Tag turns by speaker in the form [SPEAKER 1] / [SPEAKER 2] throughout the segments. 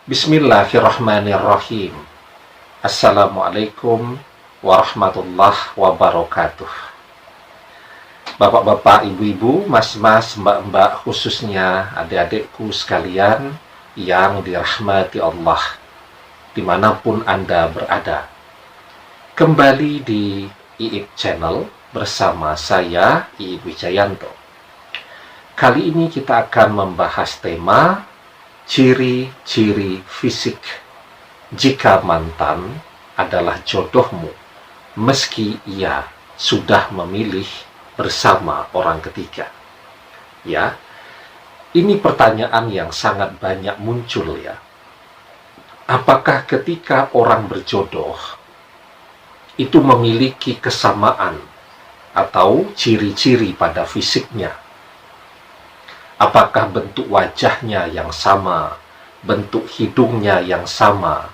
[SPEAKER 1] Bismillahirrahmanirrahim. Assalamualaikum warahmatullahi wabarakatuh. Bapak-bapak, ibu-ibu, mas-mas, mbak-mbak, khususnya adik-adikku sekalian yang dirahmati Allah, dimanapun Anda berada. Kembali di IIB Channel bersama saya, IIB Wijayanto. Kali ini kita akan membahas tema ciri-ciri fisik jika mantan adalah jodohmu, meski ia sudah memilih bersama orang ketiga. Ya, ini pertanyaan yang sangat banyak muncul ya. Apakah ketika orang berjodoh itu memiliki kesamaan atau ciri-ciri pada fisiknya? Apakah bentuk wajahnya yang sama, bentuk hidungnya yang sama,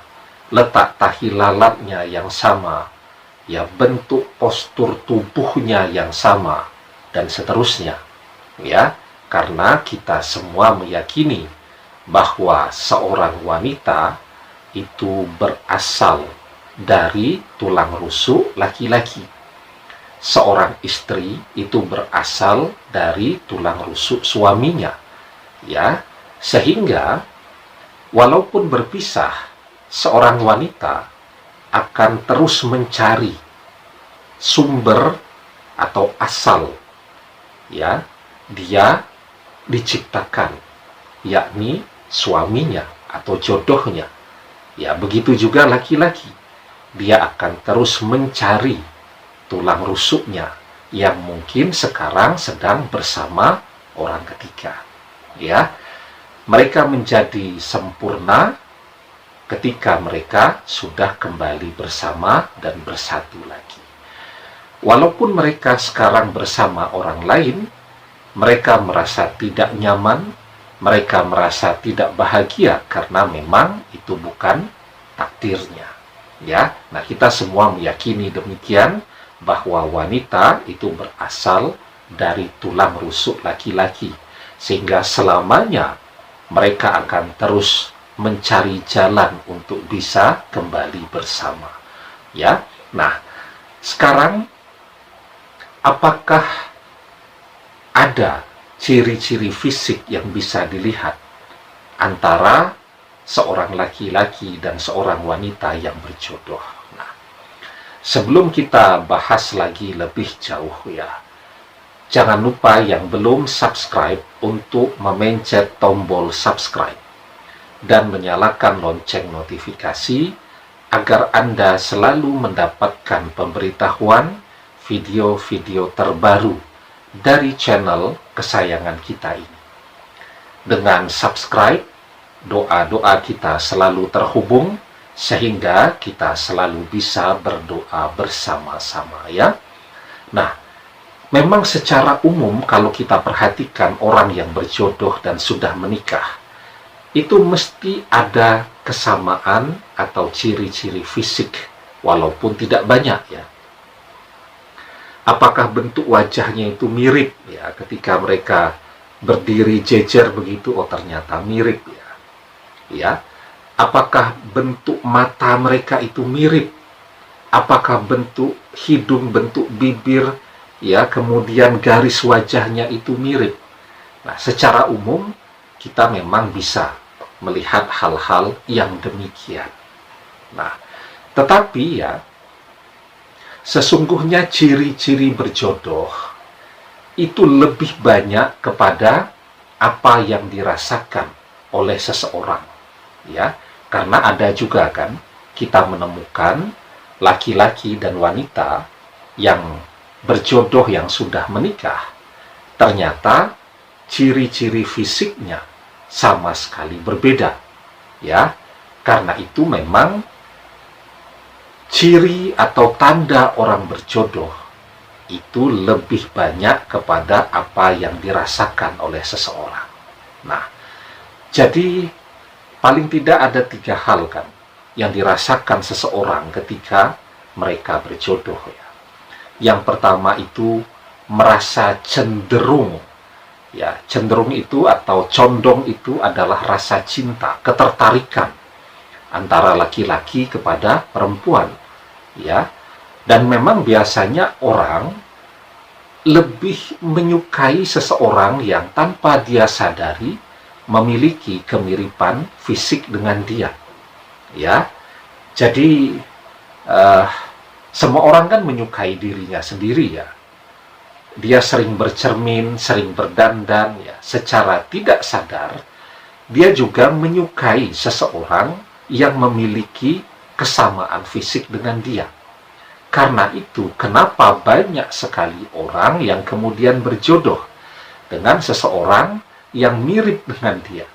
[SPEAKER 1] letak tahi lalatnya yang sama, ya bentuk postur tubuhnya yang sama, dan seterusnya. Ya, karena kita semua meyakini bahwa seorang wanita itu berasal dari tulang rusuk laki-laki. Seorang istri itu berasal dari tulang rusuk suaminya, ya, sehingga walaupun berpisah, seorang wanita akan terus mencari sumber atau asal, ya, dia diciptakan, yakni suaminya atau jodohnya. Ya, begitu juga laki-laki, dia akan terus mencari tulang rusuknya yang mungkin sekarang sedang bersama orang ketiga. Ya, mereka menjadi sempurna ketika mereka sudah kembali bersama dan bersatu lagi. Walaupun mereka sekarang bersama orang lain, mereka merasa tidak nyaman, mereka merasa tidak bahagia karena memang itu bukan takdirnya. Ya, nah kita semua meyakini demikian, bahwa wanita itu berasal dari tulang rusuk laki-laki, sehingga selamanya mereka akan terus mencari jalan untuk bisa kembali bersama. Ya, nah sekarang apakah ada ciri-ciri fisik yang bisa dilihat antara seorang laki-laki dan seorang wanita yang berjodoh? Sebelum kita bahas lagi lebih jauh ya, jangan lupa yang belum subscribe untuk memencet tombol subscribe dan menyalakan lonceng notifikasi agar Anda selalu mendapatkan pemberitahuan video-video terbaru dari channel kesayangan kita ini. Dengan subscribe, doa-doa kita selalu terhubung, sehingga kita selalu bisa berdoa bersama-sama ya. Nah, memang secara umum kalau kita perhatikan orang yang berjodoh dan sudah menikah, itu mesti ada kesamaan atau ciri-ciri fisik, walaupun tidak banyak ya. Apakah bentuk wajahnya itu mirip ya, ketika mereka berdiri jejer begitu, oh ternyata mirip ya. Ya, apakah bentuk mata mereka itu mirip? Apakah bentuk hidung, bentuk bibir, ya, kemudian garis wajahnya itu mirip? Nah, secara umum kita memang bisa melihat hal-hal yang demikian. Nah, tetapi ya, sesungguhnya ciri-ciri berjodoh itu lebih banyak kepada apa yang dirasakan oleh seseorang. Ya, karena ada juga kan kita menemukan laki-laki dan wanita yang berjodoh yang sudah menikah, ternyata ciri-ciri fisiknya sama sekali berbeda. Ya, karena itu memang ciri atau tanda orang berjodoh itu lebih banyak kepada apa yang dirasakan oleh seseorang. Nah, jadi paling tidak ada 3 hal kan yang dirasakan seseorang ketika mereka berjodoh ya. Yang pertama itu merasa cenderung Ya, cenderung itu atau condong itu adalah rasa cinta, ketertarikan antara laki-laki kepada perempuan, ya. Dan memang biasanya orang lebih menyukai seseorang yang tanpa dia sadari memiliki kemiripan fisik dengan dia, ya. Jadi semua orang kan menyukai dirinya sendiri, ya. Dia sering bercermin, sering berdandan, ya. Secara tidak sadar dia juga menyukai seseorang yang memiliki kesamaan fisik dengan dia. Karena itu, kenapa banyak sekali orang yang kemudian berjodoh dengan seseorang yang mirip dengan dia.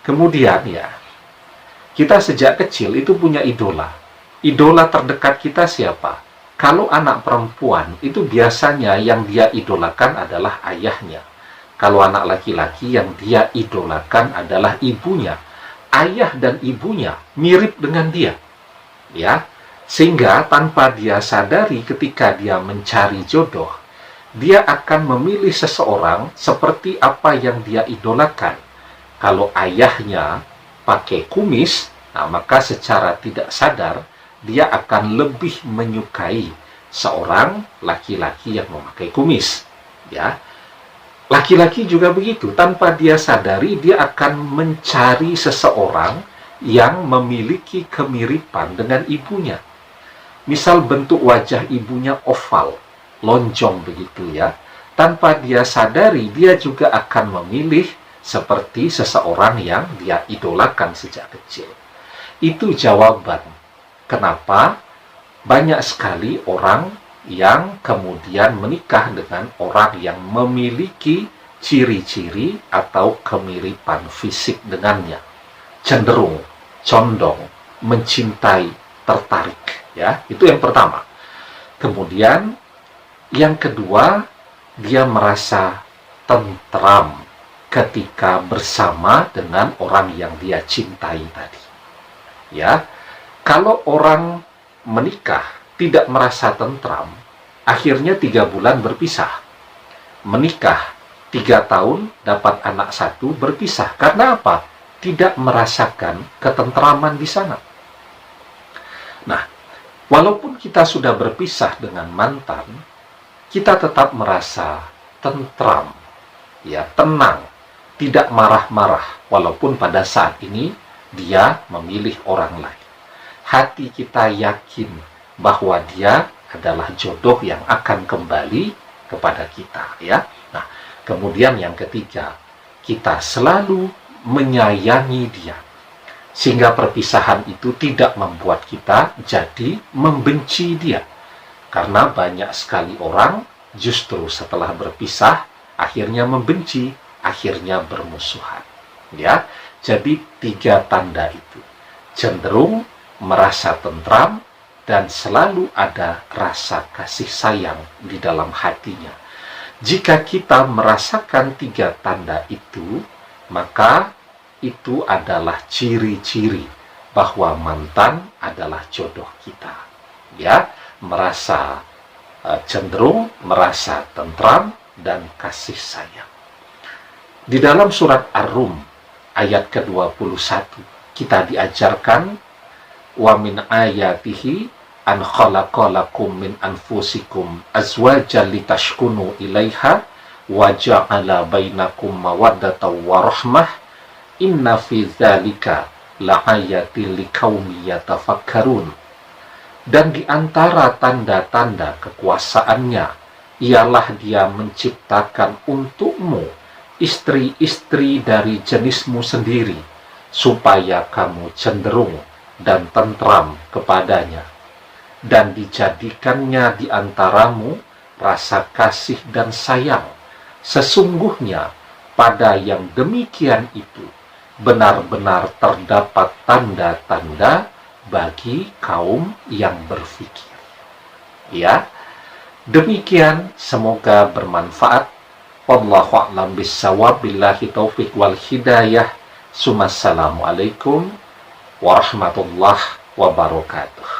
[SPEAKER 1] Kemudian, ya, kita sejak kecil itu punya idola. Idola terdekat kita siapa? Kalau anak perempuan, itu biasanya yang dia idolakan adalah ayahnya. Kalau anak laki-laki, yang dia idolakan adalah ibunya. Ayah dan ibunya mirip dengan dia, ya. Sehingga tanpa dia sadari, ketika dia mencari jodoh, dia akan memilih seseorang seperti apa yang dia idolakan. Kalau ayahnya pakai kumis, nah maka secara tidak sadar dia akan lebih menyukai seorang laki-laki yang memakai kumis, ya. Laki-laki juga begitu, tanpa dia sadari dia akan mencari seseorang yang memiliki kemiripan dengan ibunya. Misal bentuk wajah ibunya oval, lonjong begitu, ya. Tanpa dia sadari, dia juga akan memilih seperti seseorang yang dia idolakan sejak kecil. Itu jawaban kenapa banyak sekali orang yang kemudian menikah dengan orang yang memiliki ciri-ciri atau kemiripan fisik dengannya. Cenderung, condong, mencintai, tertarik, ya. Itu yang pertama. Kemudian yang kedua, dia merasa tentram ketika bersama dengan orang yang dia cintai tadi, ya. Kalau orang menikah tidak merasa tentram, akhirnya 3 bulan berpisah. Menikah 3 tahun, dapat anak 1, berpisah. Karena apa? Tidak merasakan ketentraman di sana. Nah, walaupun kita sudah berpisah dengan mantan, kita tetap merasa tentram, ya, tenang, tidak marah-marah, walaupun pada saat ini dia memilih orang lain. Hati kita yakin bahwa dia adalah jodoh yang akan kembali kepada kita, ya. Nah, kemudian yang ketiga, kita selalu menyayangi dia, sehingga perpisahan itu tidak membuat kita jadi membenci dia. Karena banyak sekali orang justru setelah berpisah akhirnya membenci, akhirnya bermusuhan, ya. Jadi 3 tanda itu: cenderung merasa tentram, dan selalu ada rasa kasih sayang di dalam hatinya. Jika kita merasakan 3 tanda itu, maka itu adalah ciri-ciri bahwa mantan adalah jodoh kita, ya. Merasa cenderung, merasa tentram, dan kasih sayang. Di dalam surat Ar-Rum ayat ke-21 kita diajarkan, wa min ayatihi an khalaqalakum min anfusikum azwajan litashkunu ilaiha wa ja'ala bainakum mawaddatan wa rahmah inna fi dzalika laayatil liqaumin yatafakkarun. Dan di antara tanda-tanda kekuasaannya ialah dia menciptakan untukmu istri-istri dari jenismu sendiri, supaya kamu cenderung dan tentram kepadanya, dan dijadikannya di antaramu rasa kasih dan sayang. Sesungguhnya pada yang demikian itu benar-benar terdapat tanda-tanda bagi kaum yang berfikir, ya. Demikian, semoga bermanfaat. Wallahu a'lam bissawab, billahi taufik wal hidayah. Assalamualaikum warahmatullahi wabarakatuh.